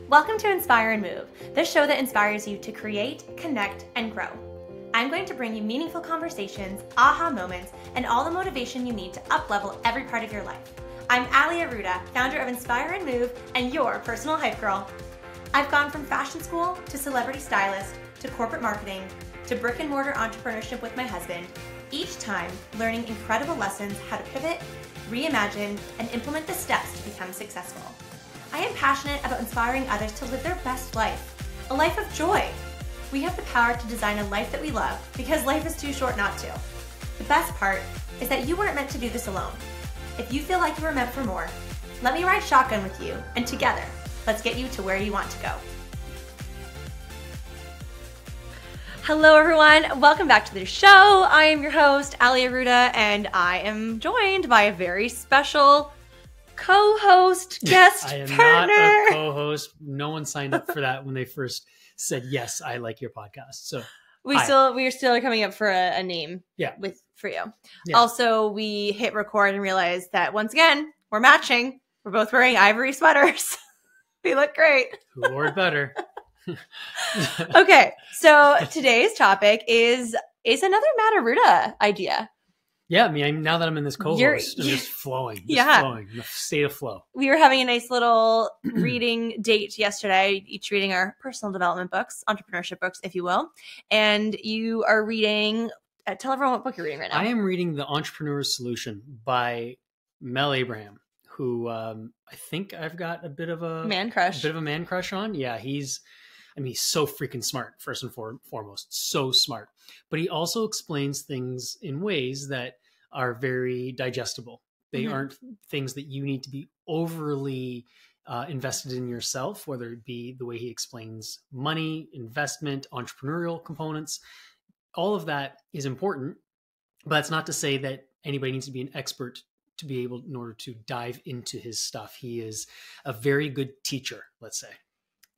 Welcome to Inspire and Move, the show that inspires you to create, connect, and grow. I'm going to bring you meaningful conversations, aha moments, and all the motivation you need to up-level every part of your life. I'm Ali Aruda, founder of Inspire and Move, and your personal hype girl. I've gone from fashion school to celebrity stylist to corporate marketing to brick and mortar entrepreneurship with my husband, each time learning incredible lessons how to pivot, reimagine, and implement the steps to become successful. I am passionate about inspiring others to live their best life, a life of joy. We have the power to design a life that we love because life is too short not to. The best part is that you weren't meant to do this alone. If you feel like you were meant for more, let me ride shotgun with you, and together, let's get you to where you want to go. Hello everyone, welcome back to the show. I am your host, Ali Aruda, and I am joined by a very special co-host, guest I am partner. not a co-host. No one signed up for that when they first said, yes, I like your podcast. So We are still coming up for a name for you. Yeah. Also, we hit record and realized that once again, we're matching. We're both wearing ivory sweaters. We look great. Who wore it better? Okay, so today's topic is another Matt Aruda idea. Yeah, I mean, now that I'm in this co-host, I'm just flowing. Flowing, in a state of flow. We were having a nice little reading date yesterday, each reading our personal development books, entrepreneurship books, if you will. And you are reading, tell everyone what book you're reading right now. I am reading The Entrepreneur's Solution by Mel Abraham, who I think I've got a bit of a man crush on. Yeah, he's so freaking smart, first and foremost. So smart. But he also explains things in ways that are very digestible. They aren't things that you need to be overly invested in yourself, whether it be the way he explains money, investment, entrepreneurial components. All of that is important, but that's not to say that anybody needs to be an expert to be able, in order to dive into his stuff. He is a very good teacher, let's say.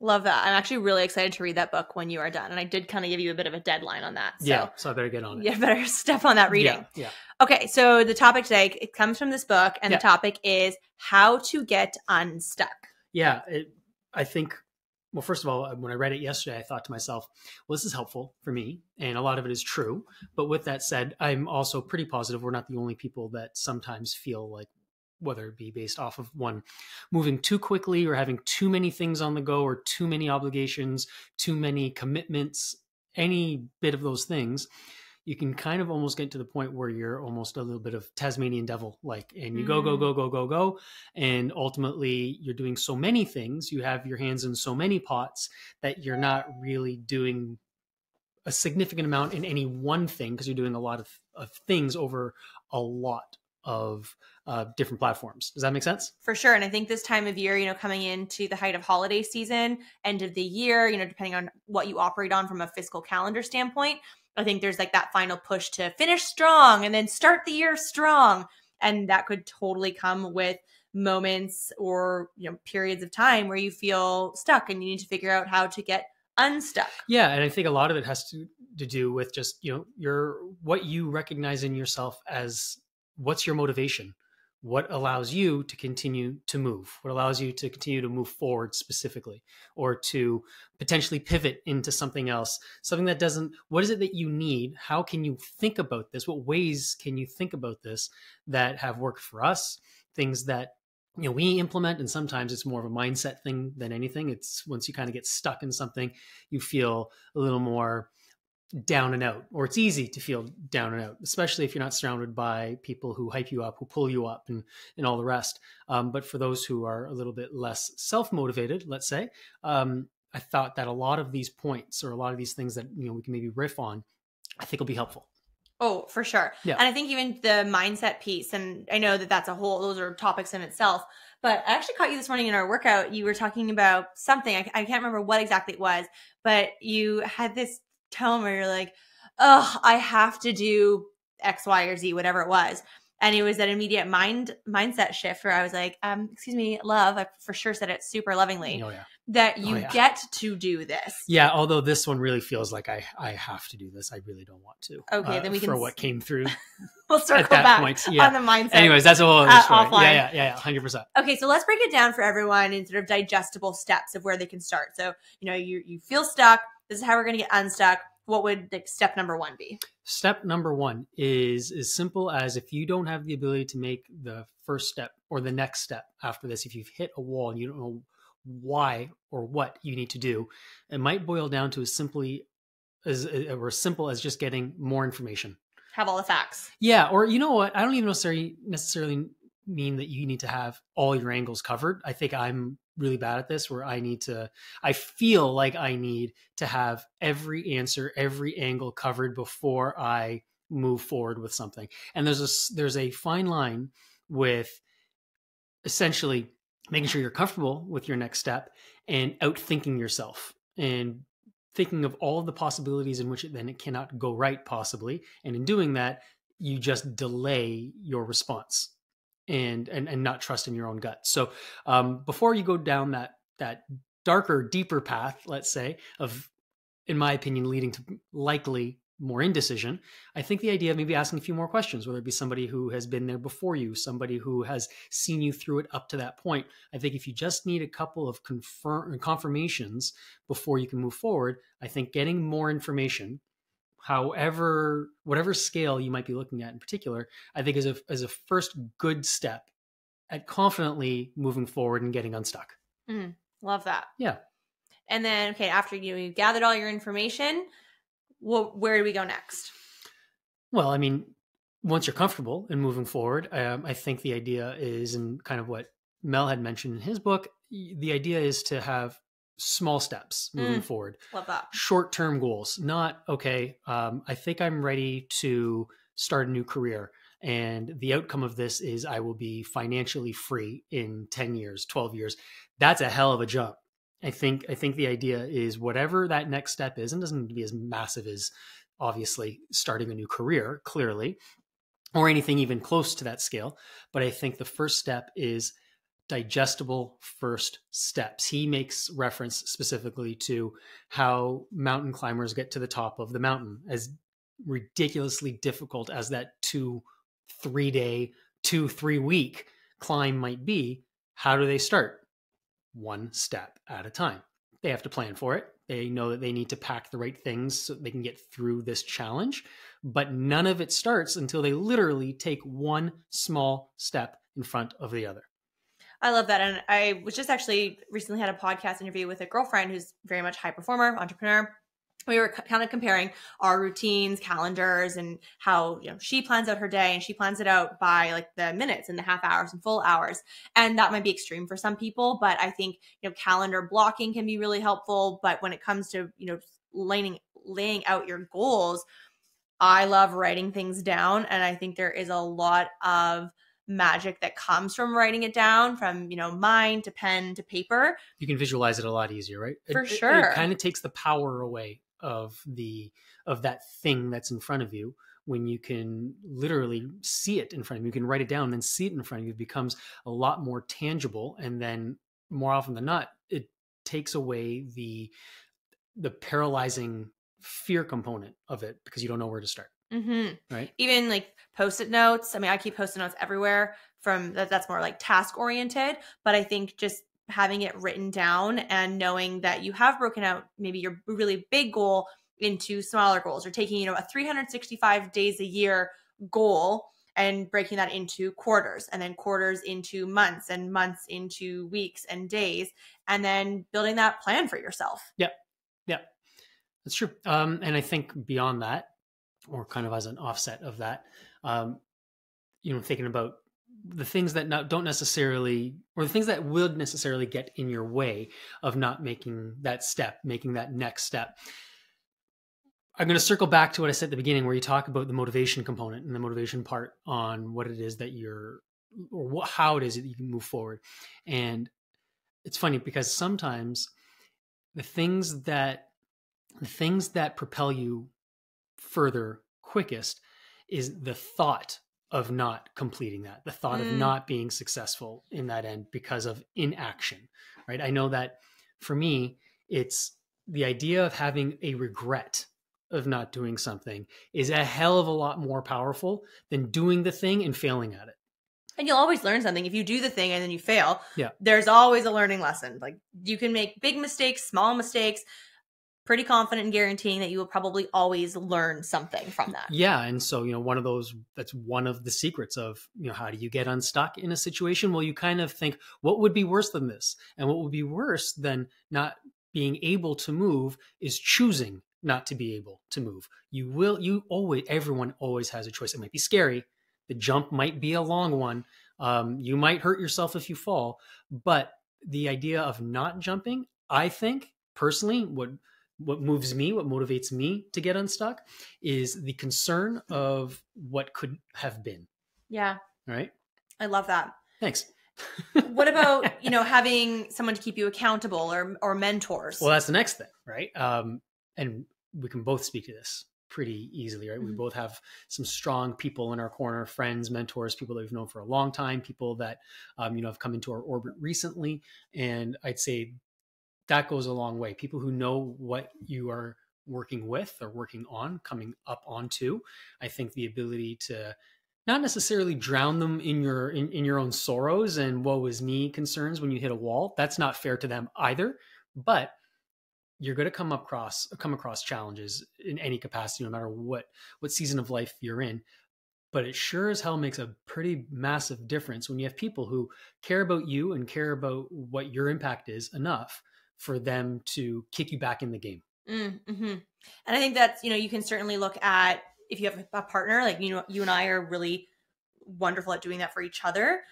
Love that. I'm actually really excited to read that book when you are done. And I did kind of give you a bit of a deadline on that. So I better get on it. Yeah, better step on that reading. Yeah. Okay, so the topic today, it comes from this book, and the topic is how to get unstuck. Yeah, I think, well, first of all, when I read it yesterday, I thought to myself, well, this is helpful for me, and a lot of it is true. But with that said, I'm also pretty positive we're not the only people that sometimes feel like, whether it be based off of one moving too quickly or having too many things on the go or too many obligations, too many commitments, any bit of those things, you can kind of almost get to the point where you're almost a little bit of Tasmanian devil like, and you go. And ultimately you're doing so many things. You have your hands in so many pots that you're not really doing a significant amount in any one thing, because you're doing a lot of things over a lot of different platforms. Does that make sense? For sure. And I think this time of year, coming into the height of holiday season, end of the year, depending on what you operate on from a fiscal calendar standpoint, I think there's like that final push to finish strong and then start the year strong. And that could totally come with moments or, periods of time where you feel stuck and you need to figure out how to get unstuck. Yeah. And I think a lot of it has to do with just, what you recognize in yourself as what's your motivation? What allows you to continue to move? What allows you to continue to move forward specifically, or to potentially pivot into something else, something that doesn't, what is it that you need? How can you think about this? What ways can you think about this that have worked for us? Things that, we implement, and sometimes it's more of a mindset thing than anything. It's once you kind of get stuck in something, you feel a little more down and out, or it's easy to feel down and out, especially if you're not surrounded by people who hype you up, who pull you up, and all the rest. But for those who are a little bit less self-motivated, let's say, I thought that a lot of these points, or a lot of these things that, we can maybe riff on, I think will be helpful. Oh, for sure. Yeah. And I think even the mindset piece, and I know that those are topics in itself, but I actually caught you this morning in our workout. You were talking about something, I can't remember what exactly it was, but you had this tone where you're like, oh, I have to do X, Y, or Z, whatever it was. And it was that immediate mindset shift where I was like, excuse me, love, I for sure said it super lovingly, Oh, yeah. that you get to do this. Yeah, although this one really feels like I have to do this. I really don't want to. Okay, then we can... For what came through we'll circle back on the mindset. Anyways, that's a whole other story. Offline. Yeah, 100%. Okay, so let's break it down for everyone in sort of digestible steps of where they can start. So, you feel stuck. This is how we're going to get unstuck. What would step number 1 be? Step number 1 is as simple as, if you don't have the ability to make the first step or the next step after this, if you've hit a wall and you don't know why or what you need to do, it might boil down to as simple as just getting more information. Have all the facts. Yeah, or you know what? I don't even necessarily mean that you need to have all your angles covered. I think I'm really bad at this, where I feel like I need to have every answer, every angle covered before I move forward with something. And there's a fine line with essentially making sure you're comfortable with your next step and outthinking yourself and thinking of all of the possibilities in which it cannot go right, possibly. And in doing that, you just delay your response and not trust in your own gut. So before you go down that darker, deeper path, let's say, of, in my opinion, leading to likely more indecision, I think the idea of maybe asking a few more questions, whether it be somebody who has been there before you, somebody who has seen you through it up to that point. I think if you just need a couple of confirmations before you can move forward, I think getting more information, whatever scale you might be looking at in particular, I think is a first good step at confidently moving forward and getting unstuck. Love that. Yeah. And then, okay, after you gathered all your information, where do we go next? Well, I mean, once you're comfortable in moving forward, I think the idea is, and kind of what Mel had mentioned in his book, the idea is to have small steps moving forward. Love that. Short-term goals, not, okay, I think I'm ready to start a new career, and the outcome of this is I will be financially free in 10 years, 12 years. That's a hell of a jump. I think the idea is whatever that next step is, and doesn't need to be as massive as obviously starting a new career, clearly, or anything even close to that scale. But I think the first step is digestible first steps. He makes reference specifically to how mountain climbers get to the top of the mountain. As ridiculously difficult as that 2-3 day, 2-3 week climb might be, how do they start? One step at a time. They have to plan for it. They know that they need to pack the right things so they can get through this challenge, but none of it starts until they literally take one small step in front of the other. I love that. And I was just actually recently had a podcast interview with a girlfriend who's very much high performer, entrepreneur. We were kind of comparing our routines, calendars, and how, she plans out her day, and she plans it out by like the minutes and the half hours and full hours. And that might be extreme for some people, but I think, calendar blocking can be really helpful. But when it comes to, laying out your goals, I love writing things down. And I think there is a lot of magic that comes from writing it down, from mind to pen to paper. You can visualize it a lot easier, right? For sure. It kind of takes the power away of that thing that's in front of you when you can literally see it in front of you. You can write it down and then see it in front of you. It becomes a lot more tangible, and then more often than not, it takes away the paralyzing fear component of it, because you don't know where to start. Right? Even like Post-it notes. I mean, I keep Post-it notes everywhere. From that's more like task oriented, but I think just having it written down and knowing that you have broken out maybe your really big goal into smaller goals, or taking, a 365 days a year goal and breaking that into quarters, and then quarters into months, and months into weeks and days, and then building that plan for yourself. Yeah. That's true. And I think beyond that, or kind of as an offset of that, thinking about the things that don't necessarily, or the things that would necessarily get in your way of not making that step, making that next step. I'm going to circle back to what I said at the beginning, where you talk about the motivation component and the motivation part on what it is that how it is that you can move forward. And it's funny because sometimes the things that propel you further quickest is the thought of not completing that, the thought of not being successful in that end because of inaction, right? I know that for me, it's the idea of having a regret of not doing something is a hell of a lot more powerful than doing the thing and failing at it. And you'll always learn something. If you do the thing and then you fail, Yeah. there's always a learning lesson. Like you can make big mistakes, small mistakes, pretty confident in guaranteeing that you will probably always learn something from that. Yeah. And so, that's one of the secrets of, how do you get unstuck in a situation? Well, you kind of think, what would be worse than this? And what would be worse than not being able to move is choosing not to be able to move. Everyone always has a choice. It might be scary. The jump might be a long one. You might hurt yourself if you fall, but the idea of not jumping, I think personally, what motivates me to get unstuck is the concern of what could have been. Yeah. All right. I love that. Thanks. What about, having someone to keep you accountable or mentors? Well, that's the next thing, right? And we can both speak to this pretty easily, right? Mm-hmm. We both have some strong people in our corner, friends, mentors, people that we've known for a long time, people that, have come into our orbit recently. And I'd say that goes a long way. People who know what you are working with or working on, coming up onto. I think the ability to not necessarily drown them in your own sorrows and woe is me concerns when you hit a wall. That's not fair to them either. But you're going to come across challenges in any capacity, no matter what season of life you're in. But it sure as hell makes a pretty massive difference when you have people who care about you and care about what your impact is enough for them to kick you back in the game. Mm-hmm. And I think that's, you can certainly look at if you have a partner, like, you and I are really wonderful at doing that for each other,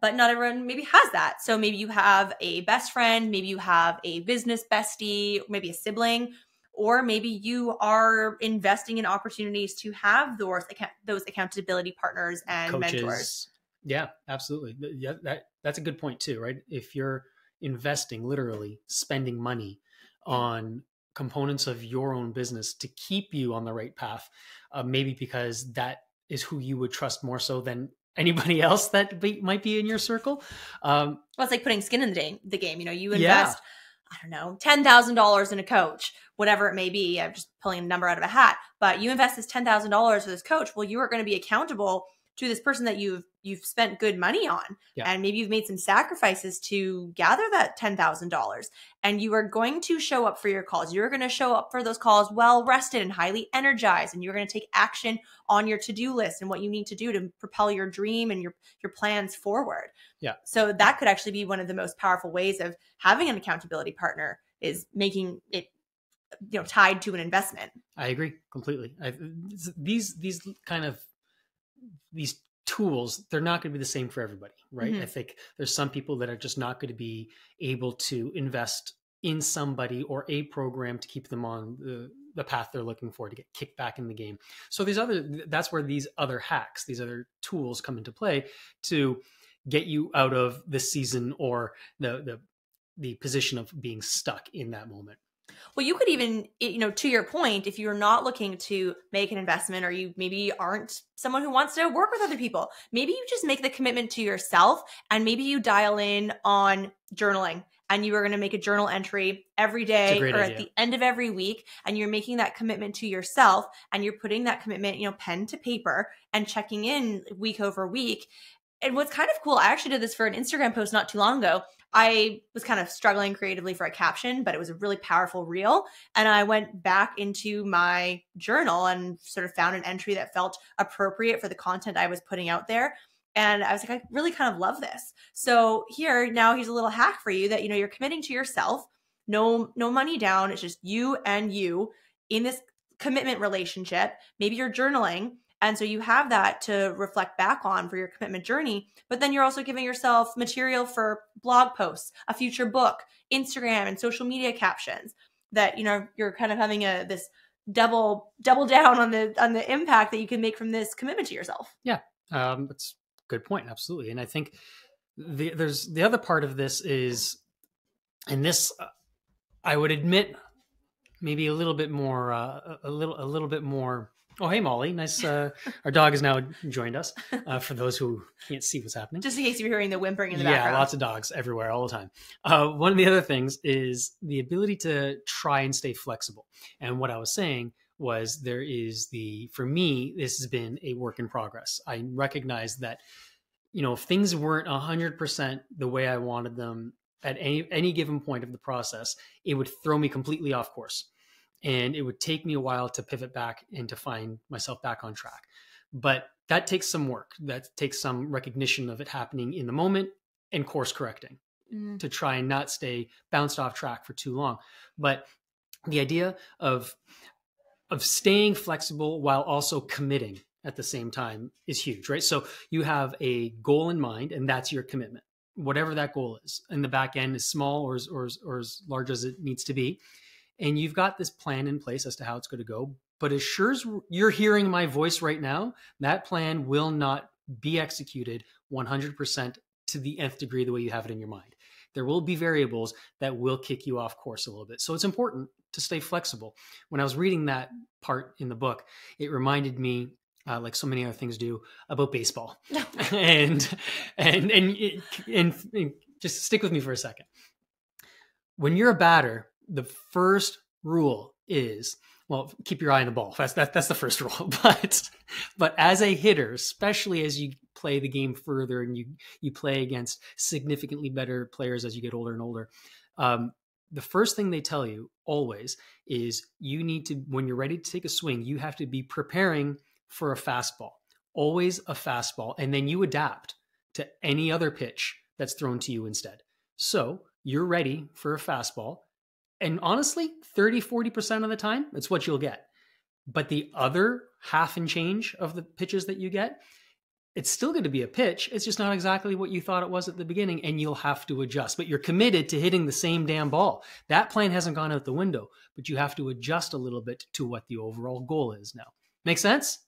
but not everyone maybe has that. So maybe you have a best friend, maybe you have a business bestie, maybe a sibling, or maybe you are investing in opportunities to have those accountability partners and coaches. Mentors. Yeah, absolutely. Yeah, that's a good point too, right? If you're investing, literally spending money on components of your own business to keep you on the right path, maybe because that is who you would trust more so than anybody else that might be in your circle. Well, it's like putting skin in the game. You invest, I don't know, $10,000 in a coach, whatever it may be. I'm just pulling a number out of a hat, but you invest this $10,000 for this coach. Well, you are going to be accountable to this person that you've spent good money on. Yeah. And maybe you've made some sacrifices to gather that $10,000, and you are going to show up for your calls. You're going to show up for those calls well rested and highly energized, and you're going to take action on your to-do list and what you need to do to propel your dream and your plans forward. Yeah. So that could actually be one of the most powerful ways of having an accountability partner, is making it tied to an investment. I agree completely. These tools, they're not going to be the same for everybody, right? Mm-hmm. I think there's some people that are just not going to be able to invest in somebody or a program to keep them on the path they're looking for, to get kicked back in the game. So that's where these other hacks, these other tools come into play to get you out of the season or the position of being stuck in that moment. Well, you could even, to your point, if you're not looking to make an investment, or you maybe aren't someone who wants to work with other people, maybe you just make the commitment to yourself, and maybe you dial in on journaling, and you are going to make a journal entry every day or at the end of every week, and you're making that commitment to yourself, and you're putting that commitment, pen to paper, and checking in week over week. And what's kind of cool, I actually did this for an Instagram post not too long ago. I was kind of struggling creatively for a caption, but it was a really powerful reel. And I went back into my journal and sort of found an entry that felt appropriate for the content I was putting out there. And I was like, I really kind of love this. So here's a little hack for you that, you're committing to yourself, no money down. It's just you and you in this commitment relationship. Maybe you're journaling. And so you have that to reflect back on for your commitment journey, but then you're also giving yourself material for blog posts, a future book, Instagram and social media captions, that, you're kind of having this double down on the impact that you can make from this commitment to yourself. Yeah. That's a good point. Absolutely. And I think there's the other part of this is, and this, I would admit, maybe a little bit more Oh, hey, Molly. Nice. Our dog has now joined us, for those who can't see what's happening. Just in case you're hearing the whimpering in the Yeah, background. lots of dogs everywhere all the time. One of the other things is the ability to try and stay flexible. And what I was saying was for me, this has been a work in progress. I recognize that, if things weren't 100% the way I wanted them at any given point of the process, it would throw me completely off course. And it would take me a while to pivot back and to find myself back on track. But that takes some work. That takes some recognition of it happening in the moment and course correcting to try and not stay bounced off track for too long. But the idea of staying flexible while also committing at the same time is huge, right? So you have a goal in mind, and that's your commitment, whatever that goal is. And the back end is small or as large as it needs to be. And you've got this plan in place as to how it's going to go. But as sure as you're hearing my voice right now, that plan will not be executed 100% to the nth degree the way you have it in your mind. There will be variables that will kick you off course a little bit. So it's important to stay flexible. When I was reading that part in the book, it reminded me, like so many other things do, about baseball. and just stick with me for a second. When you're a batter, the first rule is, well, keep your eye on the ball. That's the first rule. But as a hitter, especially as you play the game further and you play against significantly better players as you get older and older, the first thing they tell you always is you need to, when you're ready to take a swing, you have to be preparing for a fastball, always a fastball, and then you adapt to any other pitch that's thrown to you instead. So you're ready for a fastball. And honestly, 30-40% of the time, it's what you'll get. But the other half and change of the pitches that you get, it's still going to be a pitch. It's just not exactly what you thought it was at the beginning, and you'll have to adjust. But you're committed to hitting the same damn ball. That plan hasn't gone out the window, but you have to adjust a little bit to what the overall goal is now. Make sense?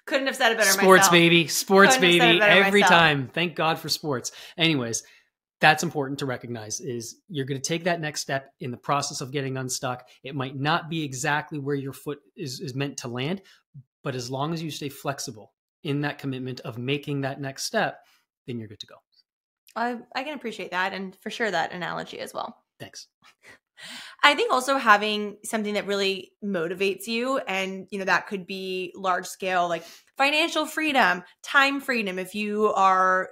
Couldn't have said it better Sports, myself. baby. Sports, Couldn't have said baby. it better Every myself. time. Thank God for sports. Anyways, that's important to recognize is you're going to take that next step in the process of getting unstuck. It might not be exactly where your foot is meant to land, but as long as you stay flexible in that commitment of making that next step, then you're good to go. I can appreciate that, and for sure that analogy as well. Thanks. I think also having something that really motivates you, and that could be large scale, like financial freedom, time freedom. If you are,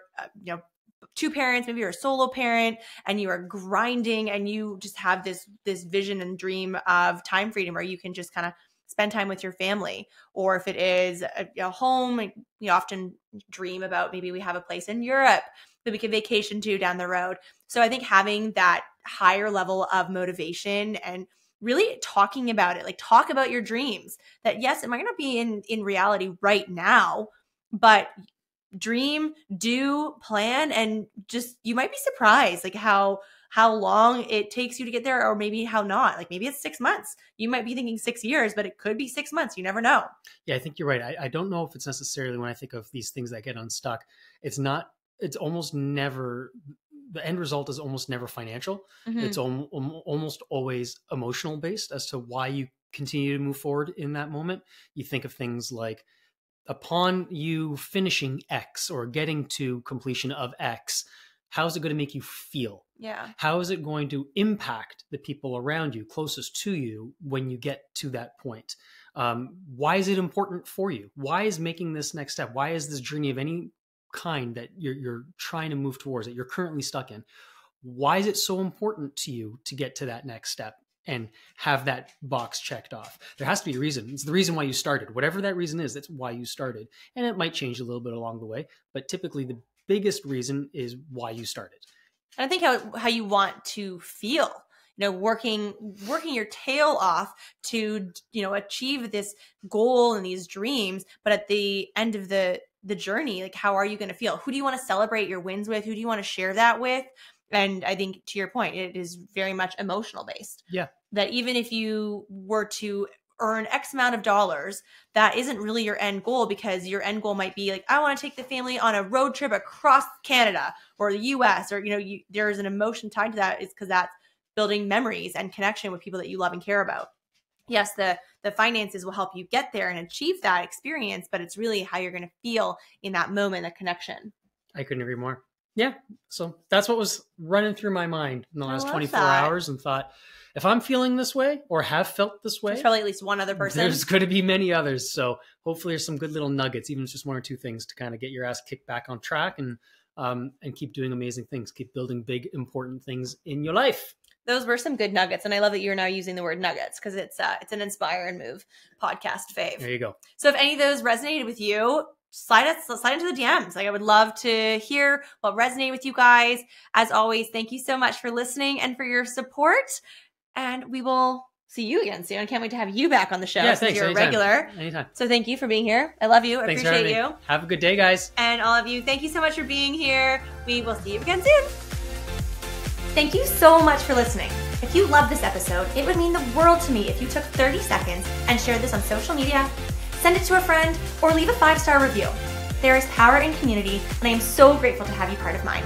two parents, maybe you're a solo parent and you are grinding and you just have this vision and dream of time freedom where you can just kind of spend time with your family. Or if it is a home, we often dream about maybe we have a place in Europe that we can vacation to down the road. So I think having that higher level of motivation and really talking about it, like talk about your dreams, that yes, it might not be in reality right now, but dream, do, plan, and just you might be surprised like how long it takes you to get there, or maybe how not. Like maybe it's 6 months. You might be thinking 6 years, but it could be 6 months. You never know. Yeah, I think you're right. I don't know if it's necessarily, when I think of these things that get unstuck, it's almost never, the end result is almost never financial. Mm-hmm. It's almost always emotional based as to why you continue to move forward in that moment. You think of things like, upon you finishing X or getting to completion of X, how is it going to make you feel? Yeah. How is it going to impact the people around you, closest to you, when you get to that point? Why is it important for you? Why is making this next step? Why is this journey of any kind that you're trying to move towards, that you're currently stuck in? Why is it so important to you to get to that next step and have that box checked off? There has to be a reason. It's the reason why you started. Whatever that reason is, that's why you started. And it might change a little bit along the way, but typically the biggest reason is why you started. And I think how you want to feel, working your tail off to, achieve this goal and these dreams. But at the end of the journey, like, how are you going to feel? Who do you want to celebrate your wins with? Who do you want to share that with? And I think, to your point, it is very much emotional based. Yeah. That even if you were to earn X amount of dollars, that isn't really your end goal, because your end goal might be like, I want to take the family on a road trip across Canada or the US, or, there's an emotion tied to that. It's because that's building memories and connection with people that you love and care about. yes, the finances will help you get there and achieve that experience, but it's really how you're going to feel in that moment, the connection. I couldn't agree more. Yeah. So that's what was running through my mind in the last 24 that. hours, and thought, if I'm feeling this way or have felt this way, there's probably at least one other person. There's going to be many others. So hopefully there's some good little nuggets, even if it's just one or two things to kind of get your ass kicked back on track and keep doing amazing things, keep building big, important things in your life. Those were some good nuggets. And I love that you're now using the word nuggets, because it's an Inspire and Move podcast fave. There you go. So if any of those resonated with you, slide into the DMs. Like, I would love to hear what resonated with you guys. As always, thank you so much for listening and for your support. And we will see you again soon. I can't wait to have you back on the show. Yeah, thanks. You're Anytime. a regular. Anytime. So thank you for being here. I love you. I Thanks appreciate you. Have a good day, guys. And all of you, thank you so much for being here. We will see you again soon. Thank you so much for listening. If you loved this episode, it would mean the world to me if you took 30 seconds and shared this on social media, send it to a friend, or leave a 5-star review. There is power in community, and I am so grateful to have you part of mine.